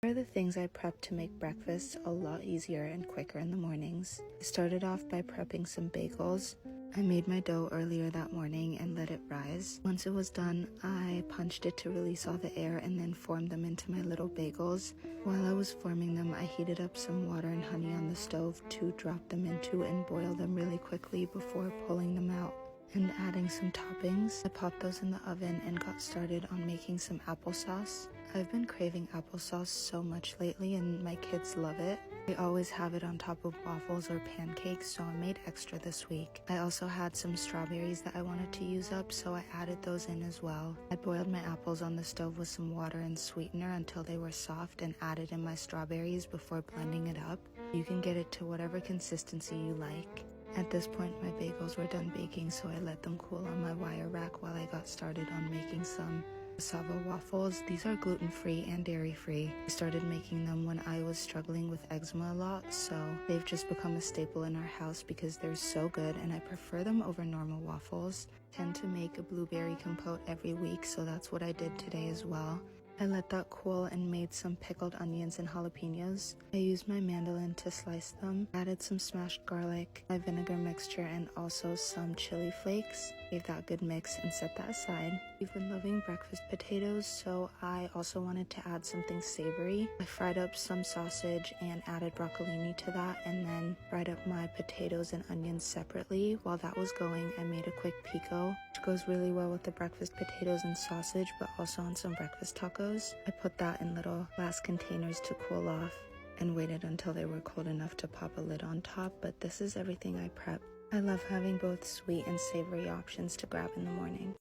Here are the things I prepped to make breakfast a lot easier and quicker in the mornings. I started off by prepping some bagels. I made my dough earlier that morning and let it rise. Once it was done, I punched it to release all the air and then formed them into my little bagels. While I was forming them, I heated up some water and honey on the stove to drop them into and boil them really quickly before pulling them out and adding some toppings. I popped those in the oven and got started on making some applesauce. I've been craving applesauce so much lately and my kids love it. They always have it on top of waffles or pancakes, so I made extra this week. I also had some strawberries that I wanted to use up, so I added those in as well. I boiled my apples on the stove with some water and sweetener until they were soft and added in my strawberries before blending it up. You can get it to whatever consistency you like. At this point, my bagels were done baking, so I let them cool on my wire rack while I got started on making some cassava waffles. These are gluten-free and dairy-free. I started making them when I was struggling with eczema a lot, so they've just become a staple in our house because they're so good and I prefer them over normal waffles. I tend to make a blueberry compote every week, so that's what I did today as well. I let that cool and made some pickled onions and jalapenos. I used my mandolin to slice them, added some smashed garlic, my vinegar mixture, and also some chili flakes. Gave that a good mix and set that aside. We've been loving breakfast potatoes, so I also wanted to add something savory. I fried up some sausage and added broccolini to that, and then fried up my potatoes and onions separately. While that was going, I made a quick pico, which goes really well with the breakfast potatoes and sausage, but also on some breakfast tacos. I put that in little glass containers to cool off and waited until they were cold enough to pop a lid on top, but this is everything I prepped. I love having both sweet and savory options to grab in the morning.